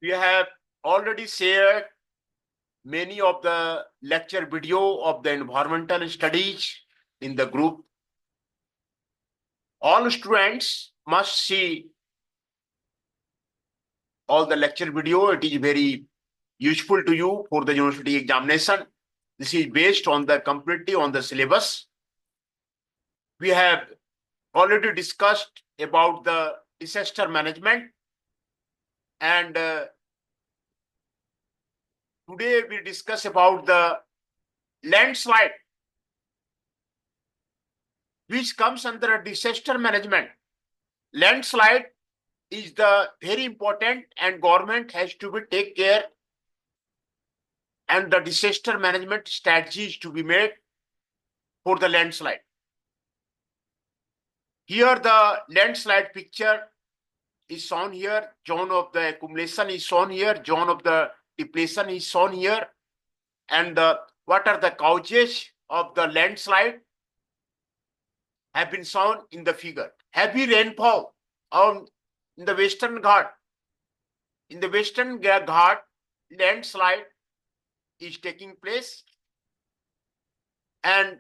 We have already shared many of the lecture video of the environmental studies in the group. All students must see all the lecture video. It is very useful to you for the university examination. This is based on the completely on the syllabus. We have already discussed about the disaster management, and today we discuss about the landslide, which comes under disaster management. Landslide is the very important, and government has to be take care, and the disaster management strategies to be made for the landslide. Here the landslide picture is shown here. Zone of the accumulation is shown here. Zone of the depletion is shown here. And what are the causes of the landslide have been shown in the figure. Heavy rainfall in the Western Ghat. In the Western Ghat, landslide is taking place, and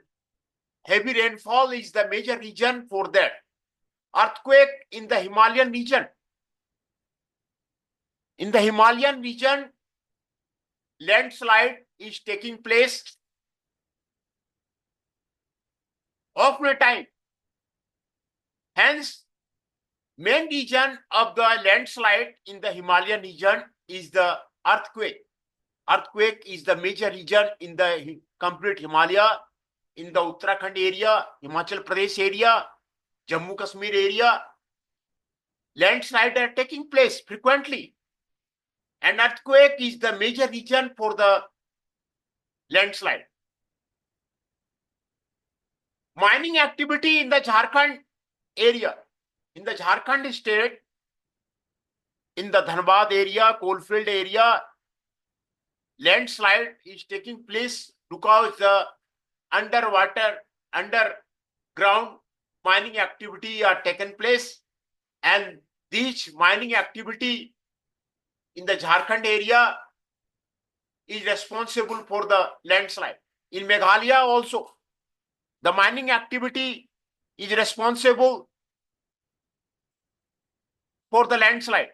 heavy rainfall is the major reason for that. Earthquake in the Himalayan region. In the Himalayan region, landslide is taking place often a time. Hence, main reason of the landslide in the Himalayan region is the earthquake. Earthquake is the major region in the complete Himalaya, in the Uttarakhand area, Himachal Pradesh area, Jammu Kashmir area. Landslides are taking place frequently, and earthquake is the major reason for the landslide. Mining activity in the Jharkhand area, in the Jharkhand state, in the Dhanbad area, coalfield area, landslide is taking place because the underground mining activity are taken place, and this mining activity in the Jharkhand area is responsible for the landslide. In Meghalaya also, the mining activity is responsible for the landslide.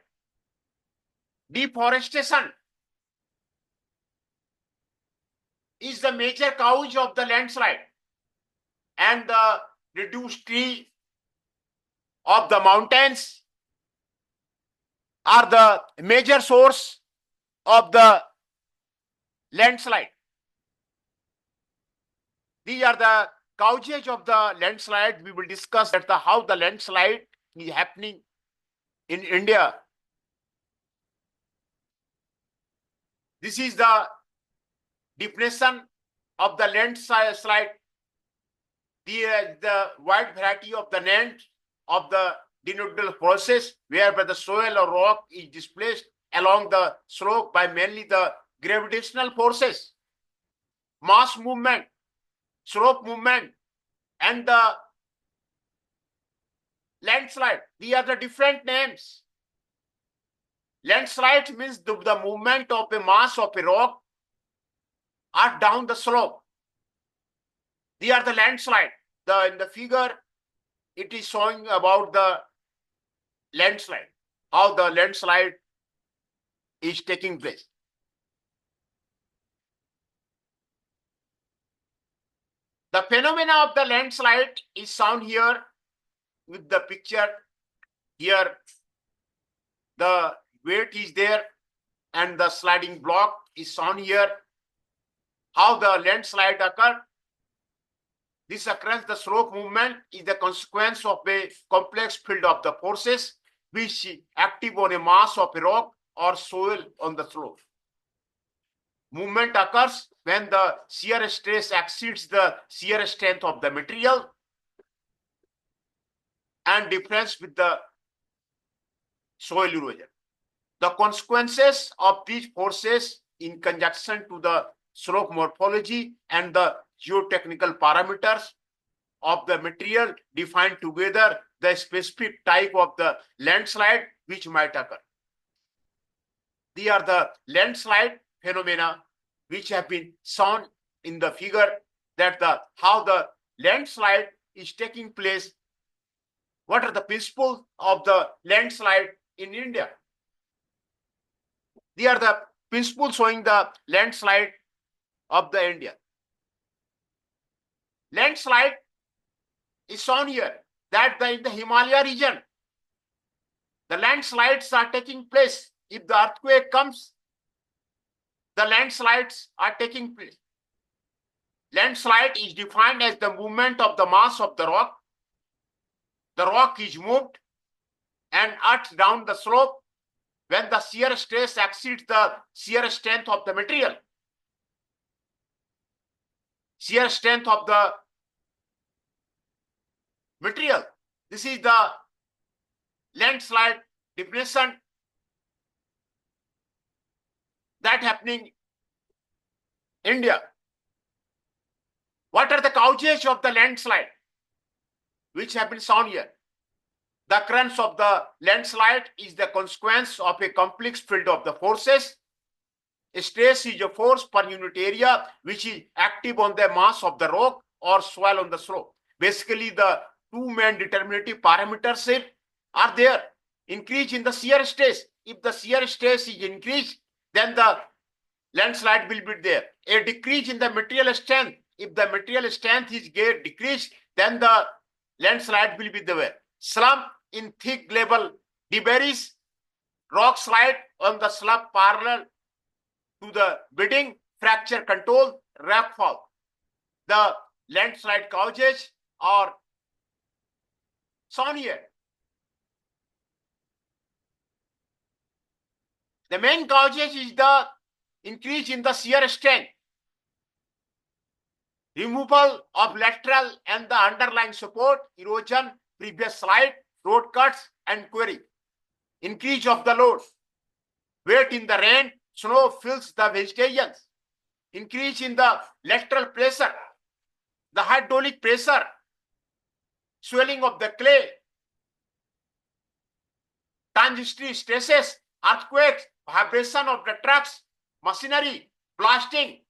Deforestation is the major cause of the landslide, and the reduced tree of the mountains are the major source of the landslide. These are the causes of the landslide. We will discuss that how the landslide is happening in India. This is the definition of the landslide. The wide variety of the land of the denudable process, whereby the soil or rock is displaced along the slope by mainly the gravitational forces, mass movement, slope movement, and the landslide. These are the different names. Landslide means the movement of a mass of a rock or down the slope. These are the landslide. In the figure, it is showing about the landslide, how the landslide is taking place. The phenomena of the landslide is shown here with the picture. Here, the weight is there, and the sliding block is shown here. How the landslide occur? This occurrence, the slope movement, is the consequence of a complex field of the forces which active on a mass of a rock or soil on the slope. Movement occurs when the shear stress exceeds the shear strength of the material, and difference with the soil erosion. The consequences of these forces in conjunction to the slope morphology and the geotechnical parameters of the material define together the specific type of the landslide which might occur. They are the landslide phenomena which have been shown in the figure, that how the landslide is taking place. What are the principles of the landslide in India? They are the principles showing the landslide of the India. Landslide is shown here, that in the Himalaya region, the landslides are taking place. If the earthquake comes, the landslides are taking place. Landslide is defined as the movement of the mass of the rock. The rock is moved and earth down the slope when the shear stress exceeds the shear strength of the material. Shear strength of the material. This is the landslide definition that happening in India. What are the causes of the landslide which have been shown here? The occurrence of the landslide is the consequence of a complex field of the forces. Stress is a force per unit area which is active on the mass of the rock or soil on the slope. Basically, the two main determinative parameters here are there. Increase in the shear stress. If the shear stress is increased, then the landslide will be there. A decrease in the material strength. If the material strength is decreased, then the landslide will be there. Slump in thick level debris, rock slide on the slope parallel to the bedding, fracture control, rock fall. The landslide causes are shown here. The main causes is the increase in the shear strength, removal of lateral and the underlying support, erosion, previous slide, road cuts, and quarry. Increase of the load. Weight in the rain, snow fills the vegetation. Increase in the lateral pressure, the hydraulic pressure, swelling of the clay, transitory stresses, earthquakes, vibration of the trucks, machinery, blasting,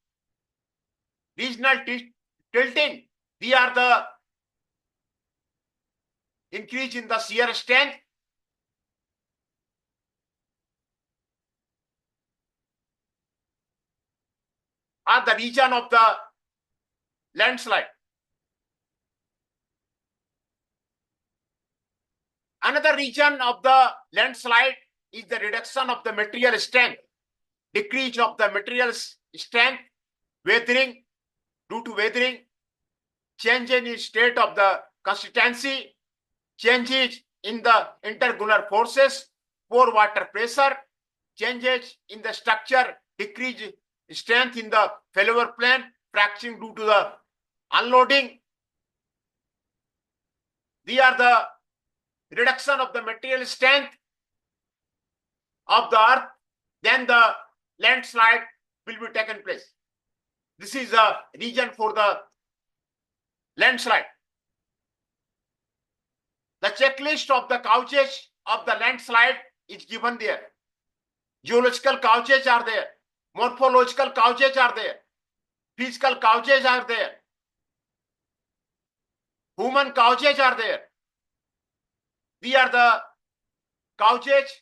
regional tilting. These are the increase in the shear strength. Are the region of the landslide. Another region of the landslide is the reduction of the material strength, decrease of the material strength, weathering, due to weathering, change in state of the constituency, changes in the intergular forces, poor water pressure, changes in the structure, decrease strength in the failure plane, fracturing due to the unloading. These are the reduction of the material strength of the earth, then the landslide will be taken place. This is a region for the landslide. The checklist of the causes of the landslide is given there. Geological causes are there. Morphological causes are there. Physical causes are there. Human causes are there. These are the causes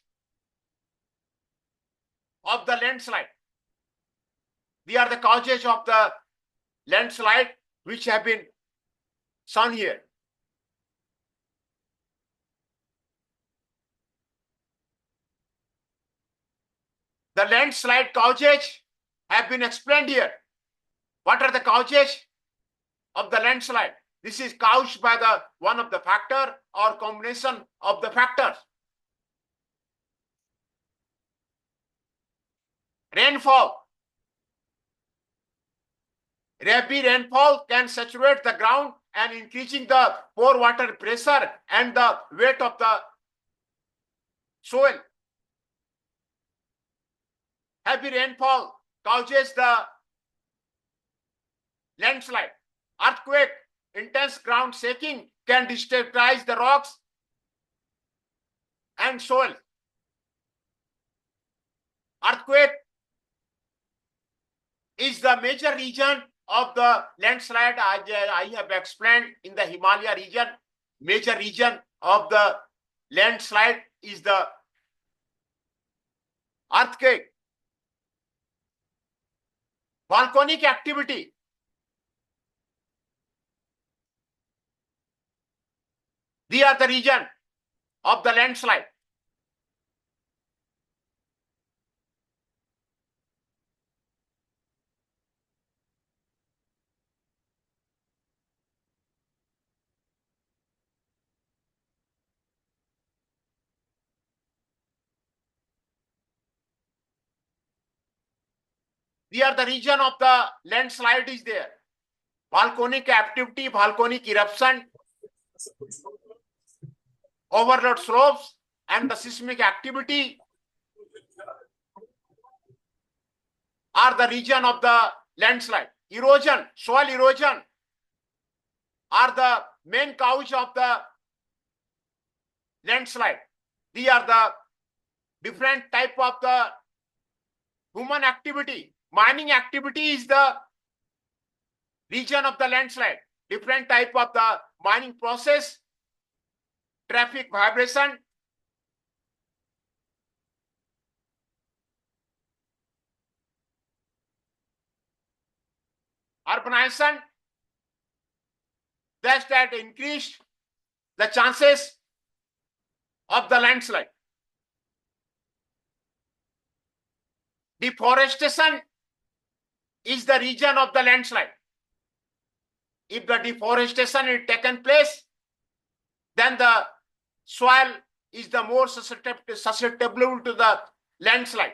of the landslide. These are the causes of the landslide which have been shown here. The landslide causes have been explained here. What are the causes of the landslide? This is caused by the one of the factor or combination of the factors. Rainfall. Rapid rainfall can saturate the ground and increasing the pore water pressure and the weight of the soil. Heavy rainfall causes the landslide. Earthquake, intense ground shaking can destabilize the rocks and soil. earthquake is the major region of the landslide. I have explained in the Himalaya region, major region of the landslide is the earthquake. Volcanic activity. They are the region of the landslide. They are the region of the landslide is there. Volcanic activity, volcanic eruption, overload slopes, and the seismic activity are the region of the landslide. Erosion, soil erosion are the main cause of the landslide. These are the different type of the human activity. Mining activity is the region of the landslide. Different type of the mining process, traffic vibration, urbanization, that increased the chances of the landslide. Deforestation is the region of the landslide. If the deforestation is taken place, then the soil is the more susceptible to the landslide.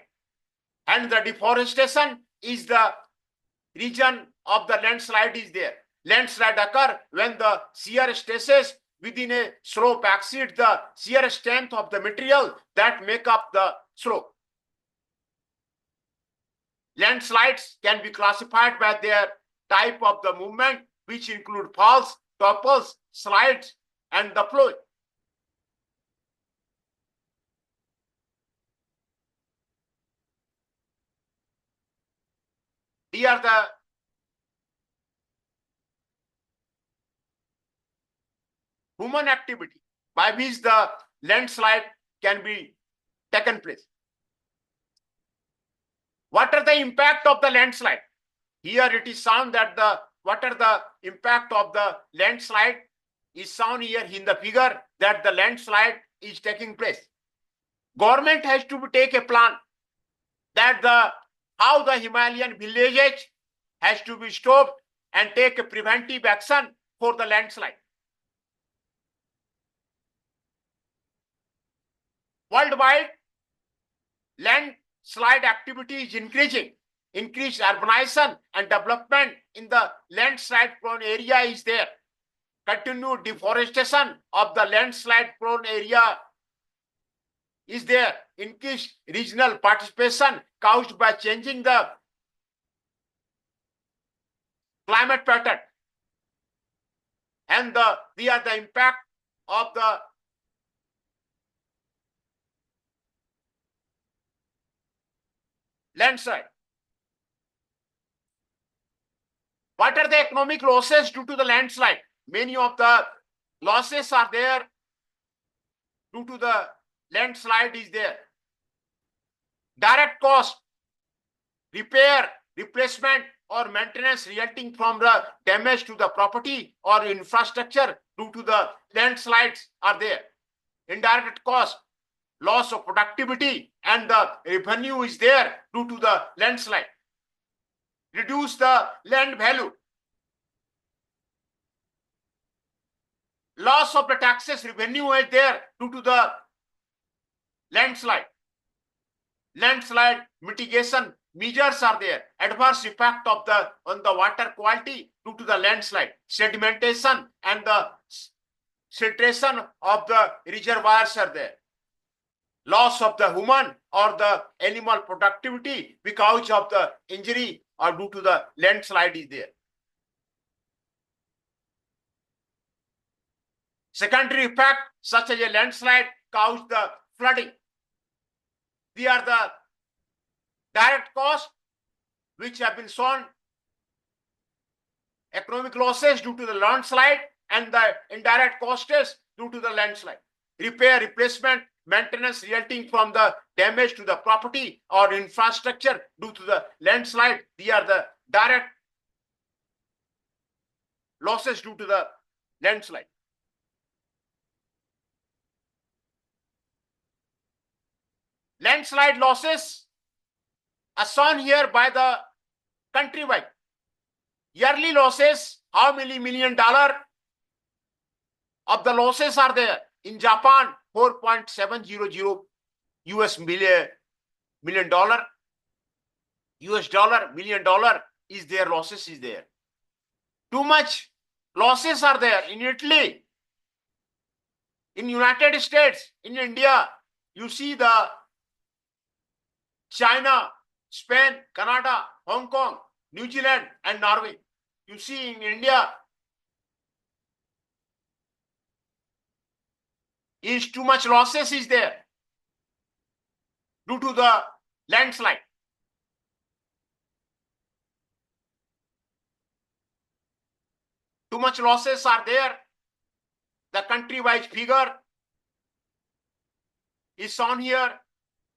And the deforestation is the region of the landslide is there. Landslide occur when the shear stresses within a slope exceed the shear strength of the material that make up the slope. Landslides can be classified by their type of the movement, which include falls, topples, slides, and the flow. These are the human activity by which the landslide can be taken place. What are the impact of the landslide? Here it is shown that what are the impact of the landslide is shown here in the figure that the landslide is taking place. Government has to take a plan that how the Himalayan villages has to be stopped and take a preventive action for the landslide. Worldwide, landslide activity is increasing. Increased urbanization and development in the landslide prone area is there. Continued deforestation of the landslide prone area is there. Increased regional participation caused by changing the climate pattern. And they are the impact of the landslide. What are the economic losses due to the landslide? Many of the losses are there due to the landslide is there. Direct cost, repair, replacement, or maintenance resulting from the damage to the property or infrastructure due to the landslides are there. Indirect cost, loss of productivity and the revenue is there due to the landslide. Reduce the land value. Loss of the taxes revenue is there due to the landslide. Landslide mitigation measures are there. Adverse effect of on the water quality due to the landslide. Sedimentation and the siltation of the reservoirs are there. Loss of the human or the animal productivity because of the injury or due to the landslide is there. Secondary effect such as a landslide cause the flooding. They are the direct cost, which have been shown economic losses due to the landslide, and the indirect costs due to the landslide. Repair, replacement, maintenance resulting from the damage to the property or infrastructure due to the landslide. These are the direct losses due to the landslide. Landslide losses are shown here by the countrywide. Yearly losses, how many $1 million of the losses are there? In Japan, 4.700 US million dollar. US dollar, $1 million is there, losses is there. Too much losses are there in Italy, in United States, in India. You see the China, Spain, Canada, Hong Kong, New Zealand, and Norway. You see in India is too much losses is there due to the landslide. Too much losses are there. The country-wise figure is shown here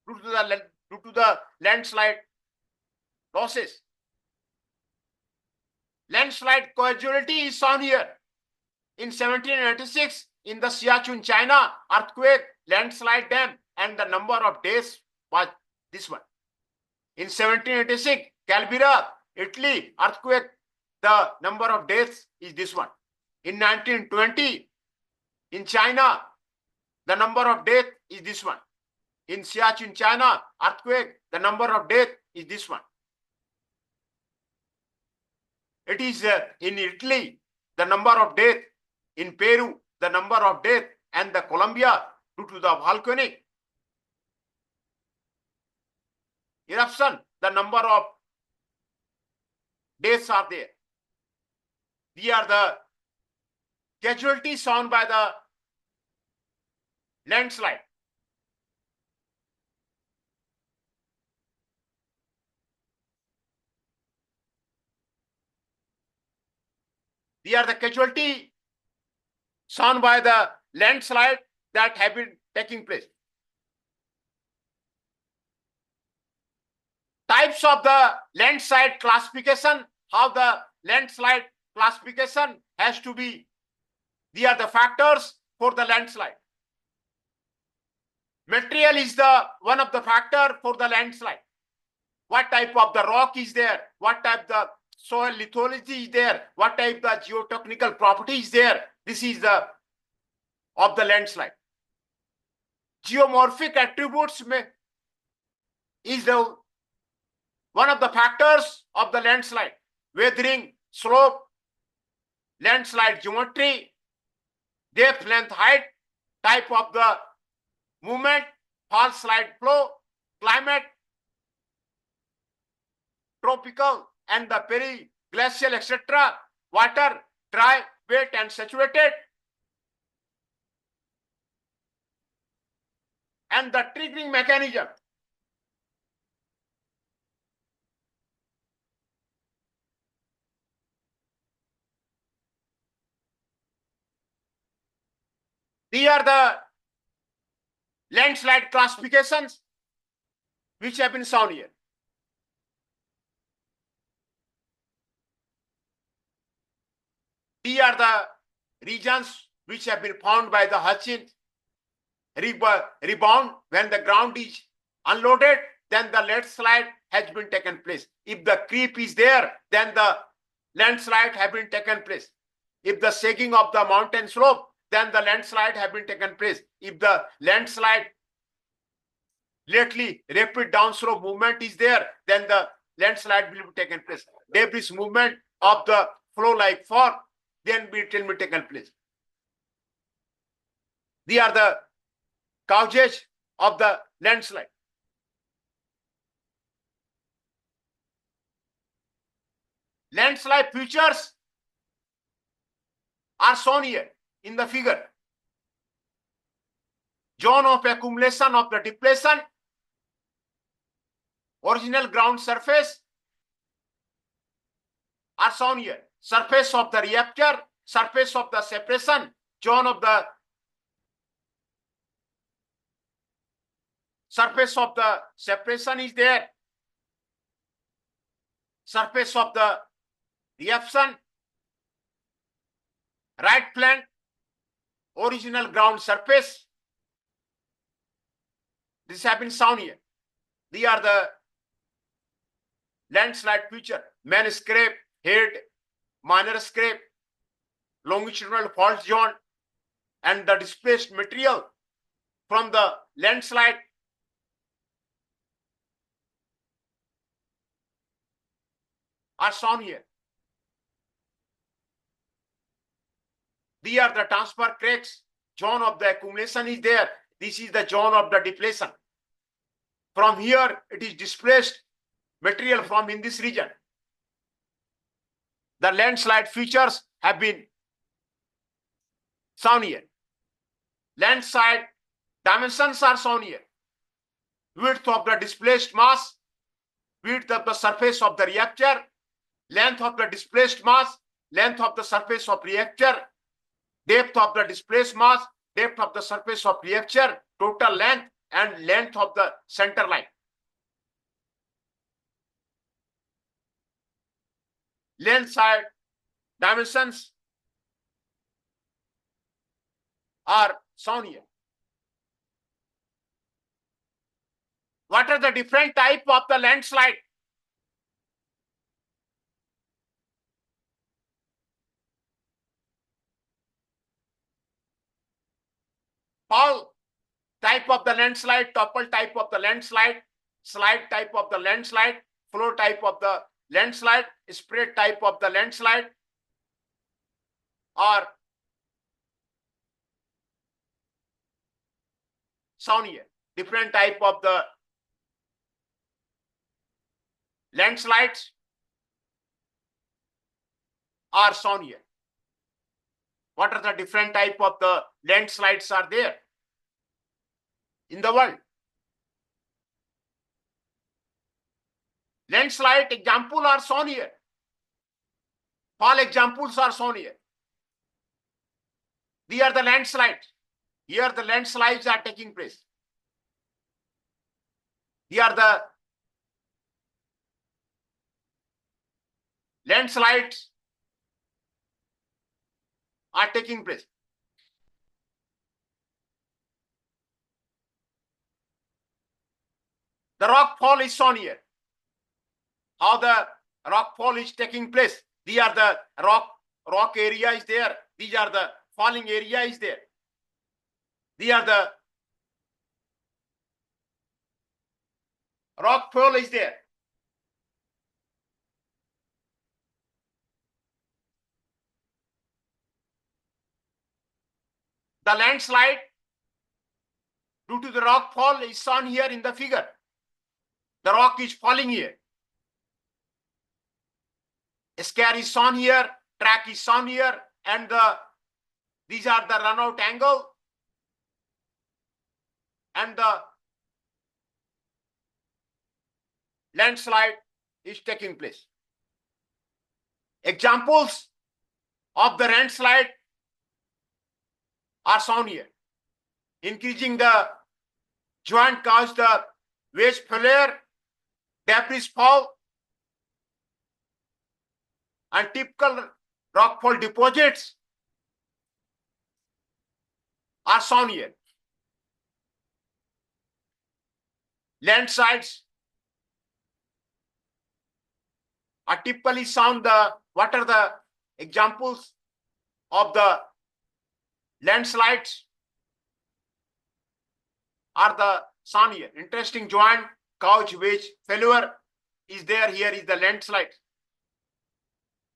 due to the landslide losses. Landslide casualty is shown here. In 1786, in the Siachen, China, earthquake, landslide dam, and the number of deaths was this one. In 1786, Calbira, Italy, earthquake, the number of deaths is this one. In 1920, in China, the number of deaths is this one. In Siachen, China, earthquake, the number of deaths is this one. It is in Italy, the number of deaths, in Peru, the number of deaths, and the Colombia due to the volcanic eruption, the number of deaths are there. These are the casualties shown by the landslide. These are the casualties shown by the landslide that have been taking place. Types of the landslide classification, how the landslide classification has to be. These are the factors for the landslide. Material is the one of the factor for the landslide. What type of the rock is there? What type the soil lithology is there? What type the geotechnical property is there? This is the of the landslide. Geomorphic attributes is the one of the factors of the landslide. Weathering, slope, landslide geometry, depth, length, height, type of the movement, fault slide flow, climate, tropical and the periglacial, etc. Water, dry, wet, and saturated. And the triggering mechanism. These are the landslide classifications which have been shown here. These are the regions which have been found by the Hutchins rebound. When the ground is unloaded, then the landslide has been taken place. If the creep is there, then the landslide has been taken place. If the sagging of the mountain slope, then the landslide has been taken place. If the landslide lately rapid downslope movement is there, then the landslide will be taken place. Debris movement of the flow like fog, then it will be taken place. These are the causes of the landslide. Landslide features are shown here in the figure. Zone of accumulation of the depletion, Original ground surface are shown here. Surface of the reactor, surface of the separation, zone of the surface of the separation is there. Surface of the reaction, right flank, original ground surface. This has been shown here. These are the landslide feature. Main scrape, head, minor scrape, longitudinal fault zone, and the displaced material from the landslide. Are shown here. These are the transfer cracks. Zone of the accumulation is there. This is the zone of the depletion. From here, it is displaced material from in this region. The landslide features have been shown here. Landslide dimensions are shown here. Width of the displaced mass, width of the surface of the reactor, length of the displaced mass, length of the surface of reactor, depth of the displaced mass, depth of the surface of reactor, total length, and length of the center line. Landslide dimensions are shown here. What are the different type of the landslide? Fall type of the landslide, topple type of the landslide, slide type of the landslide, flow type of the landslide, spread type of the landslide, are shown here. Different type of the landslides are shown here. What are the different type of the landslides are there in the world? Landslide example are shown here. Fall examples are shown here. These are the landslides. Here the landslides are taking place. Here are the landslides are taking place. The rock fall is shown here. How the rock fall is taking place. These are the rock area is there. These are the falling area is there. These are the rock fall is there. The landslide due to the rock fall is shown here in the figure. The rock is falling here. Scare is shown here, track is shown here, and these are the runout angle and the landslide is taking place. Examples of the landslide are shown here. Increasing the joint cause the wedge failure, debris fall, and typical rockfall deposits are shown here. Landslides are typically shown. What are the examples of the landslides? Are the shown here. Interesting joint, couch, wedge failure is there. Here is the landslide.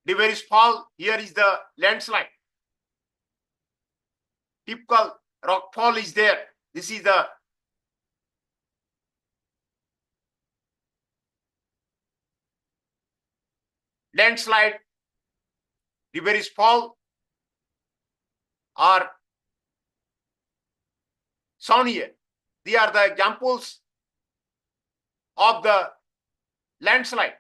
Debris fall. Here is the landslide. Typical rock fall is there. This is the landslide. Debris fall are shown here. These are the examples of the landslide.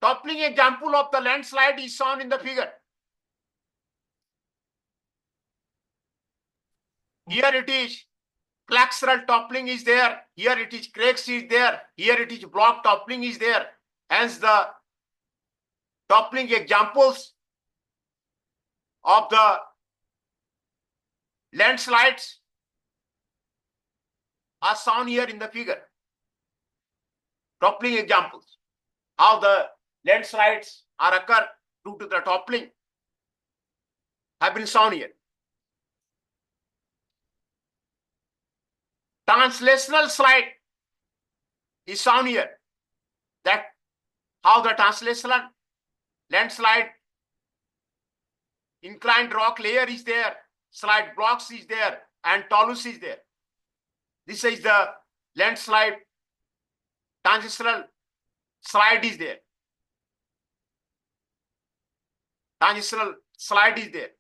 Toppling example of the landslide is shown in the figure. Here it is flexural toppling is there. Here it is cracks is there. Here it is block toppling is there. Hence the toppling examples of the landslides are shown here in the figure. Toppling examples. How the landslides are occur due to the toppling have been shown here. Translational slide is shown here. That how the translational landslide inclined rock layer is there, slide blocks is there, and talus is there. This is the landslide. Transitional slide is there. Transitional slide is there.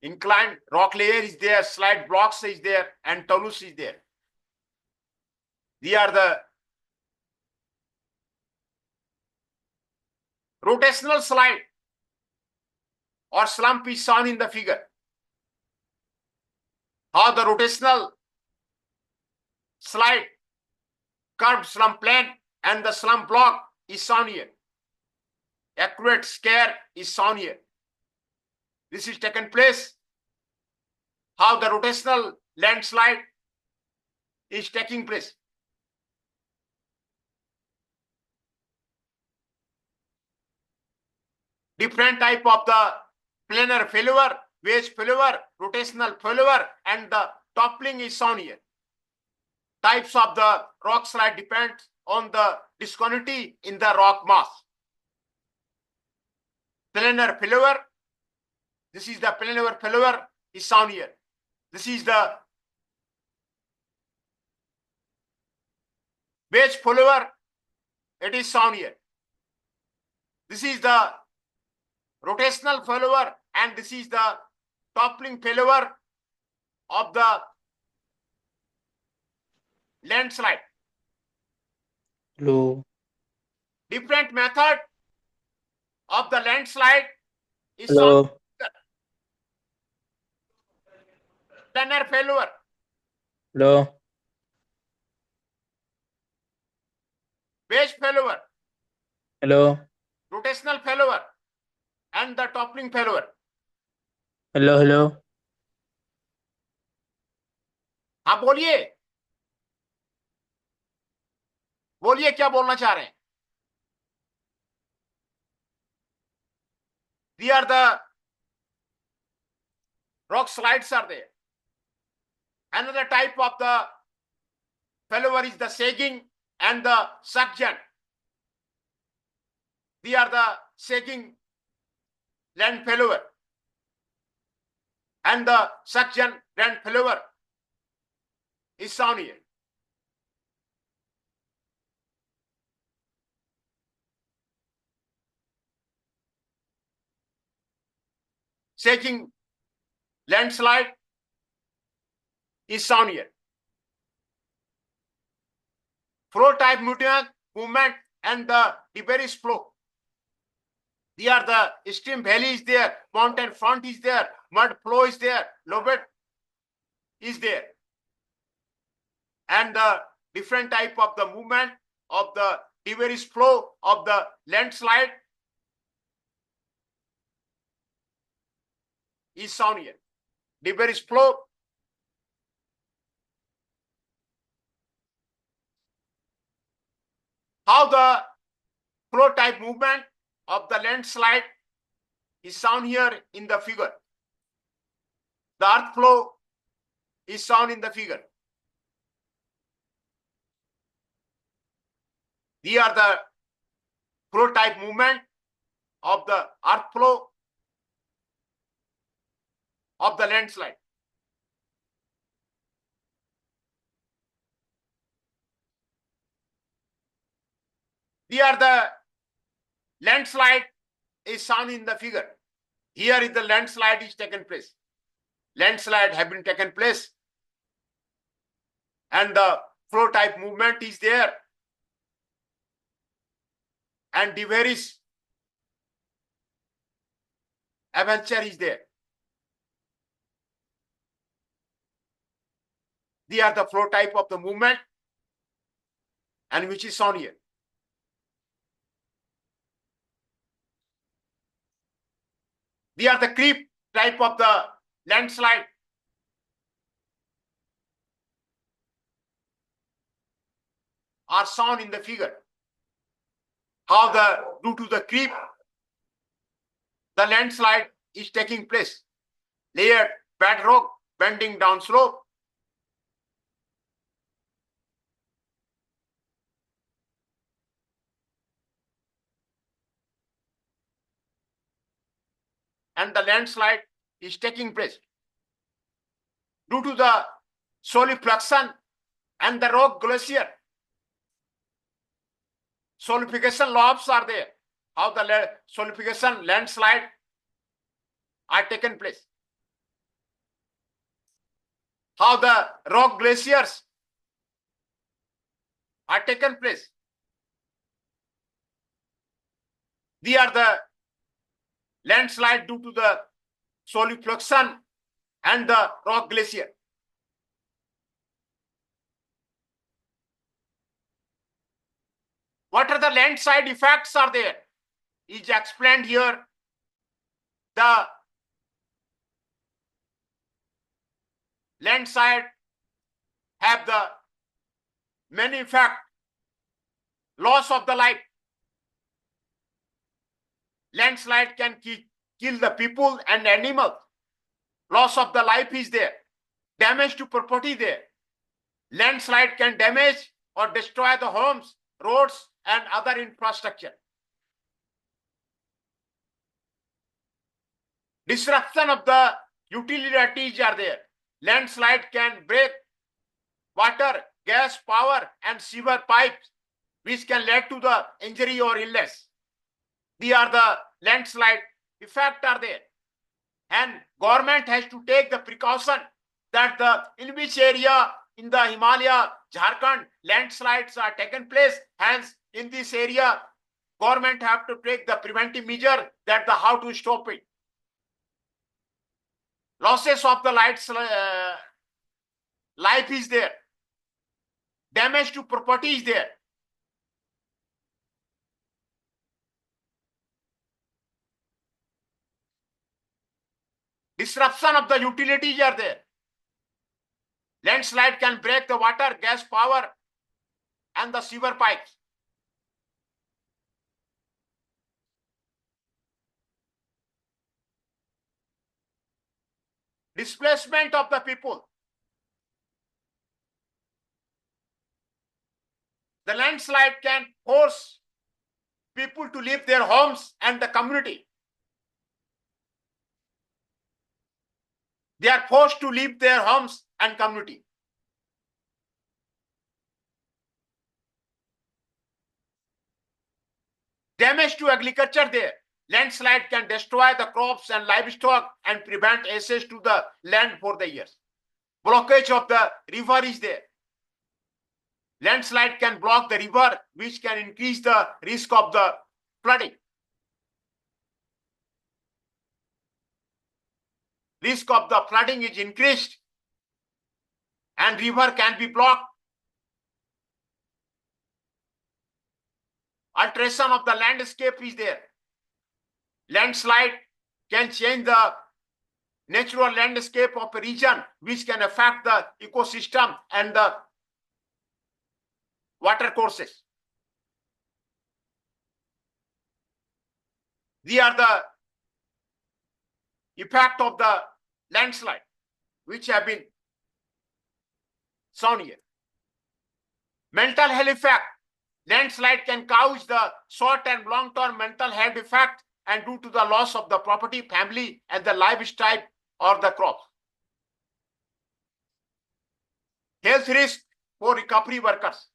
Inclined rock layer is there, slide blocks is there, and talus is there. These are the rotational slide or slump is shown in the figure. How the rotational slide, curved slump plane, and the slump block is shown here. Accurate scare is shown here. This is taken place. How the rotational landslide is taking place. Different type of the planar failure, wedge failure, rotational failure, and the toppling is shown here. Types of the rock slide depend on the discontinuity in the rock mass. Planar failure. This is the planar failure is shown here. This is the wedge failure. It is shown here. This is the rotational failure, and this is the toppling failure of the landslide. Hello. Different method of the landslide is shown. Hello. Planar failure, Hello. wedge failure, Hello. rotational failure, and the toppling failure. Hello. Hello. हाँ बोलिए, बोलिए क्या बोलना चाह रहे हैं. These are the rock slides are there. Another type of the failure is the sagging and the suction. These are the sagging land failure and the suction land failure is shown here. Sagging landslide is shown here. Flow type movement and the debris flow. These are the stream valley is there, mountain front is there, mud flow is there, lobet is there. And the different type of the movement of the debris flow of the landslide is shown here. Debris flow, how the flow type movement of the landslide is shown here in the figure. The earth flow is shown in the figure. These are the flow type movement of the earth flow of the landslide. These are the landslide is shown in the figure. Here is the landslide is taken place. Landslide have been taken place and the flow type movement is there, and the various adventure is there. They are the flow type of the movement, and which is shown here. They are the creep type of the landslide. Are shown in the figure. How due to the creep, the landslide is taking place. Layered bedrock bending down slope. And the landslide is taking place due to the solifluction and the rock glacier. Solidification lobes are there. How the solidification landslide are taken place. How the rock glaciers are taken place. They are the landslide due to the solifluction and the rock glacier. What are the landslide effects are there? Is explained here. The landslide have the many effect. Loss of the life. Landslide can kill the people and animals. Loss of the life is there. Damage to property there. Landslide can damage or destroy the homes, roads, and other infrastructure. Disruption of the utilities are there. Landslide can break water, gas, power, and sewer pipes, which can lead to the injury or illness. These are the landslide effect are there. And government has to take the precaution that in which area in the Himalaya, Jharkhand, landslides are taken place. Hence, in this area, government have to take the preventive measure that how to stop it. Losses of the life is there. Damage to property is there. Disruption of the utilities are there. Landslide can break the water, gas, power, and the sewer pipes. Displacement of the people. The landslide can force people to leave their homes and the community. They are forced to leave their homes and community. Damage to agriculture there. Landslide can destroy the crops and livestock and prevent access to the land for the years. Blockage of the river is there. Landslide can block the river, which can increase the risk of the flooding. Risk of the flooding is increased and river can be blocked. Alteration of the landscape is there. Landslide can change the natural landscape of a region, which can affect the ecosystem and the water courses. These are the effect of the landslide, which have been shown here. Mental health effect. Landslide can cause the short and long-term mental health effect and due to the loss of the property, family, and the livestock or the crops. Health risk for recovery workers.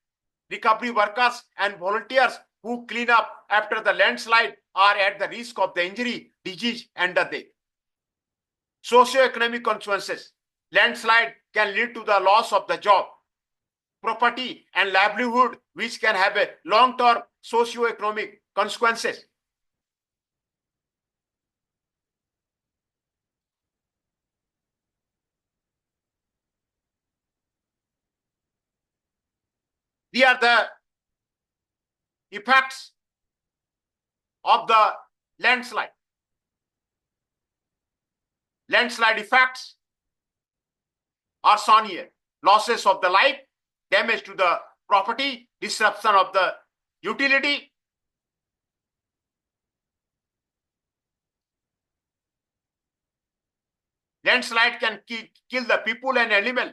Recovery workers and volunteers who clean up after the landslide are at the risk of the injury, disease, and the death. Socio-economic consequences. Landslide can lead to the loss of the job. property and livelihood, which can have a long-term socio-economic consequences. These are the effects of the landslide. Landslide effects are shown here. Losses of the life, damage to the property, disruption of the utility. Landslide can kill the people and animal.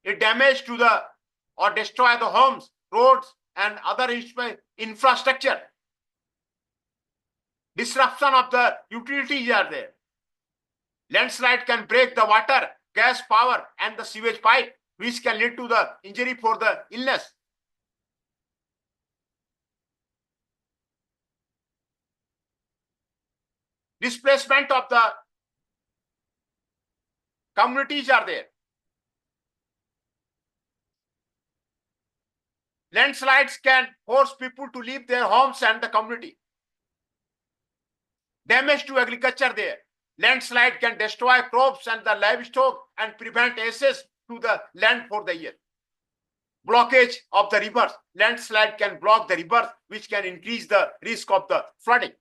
It damage to the or destroy the homes, roads, and other infrastructure. Disruption of the utilities are there. Landslide can break the water, gas, power, and the sewage pipe, which can lead to the injury for the illness. Displacement of the communities are there. Landslides can force people to leave their homes and the community. Damage to agriculture there. Landslide can destroy crops and the livestock and prevent access to the land for the year. Blockage of the rivers. Landslide can block the rivers, which can increase the risk of the flooding.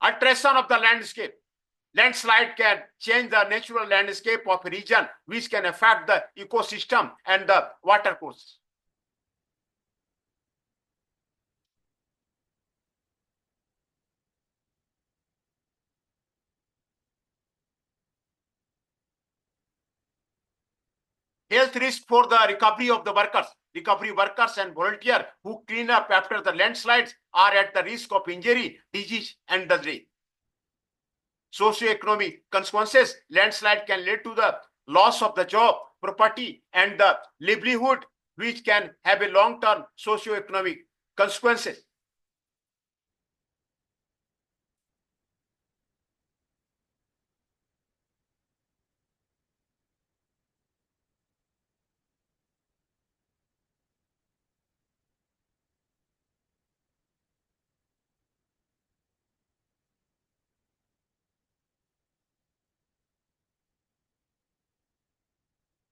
Alteration of the landscape. Landslide can change the natural landscape of a region, which can affect the ecosystem and the water courses. Health risk for the recovery of the workers. Recovery workers and volunteers who clean up after the landslides are at the risk of injury, disease, and the death. Socio-economic consequences. Landslide can lead to the loss of the job, property, and the livelihood, which can have a long-term socio-economic consequences.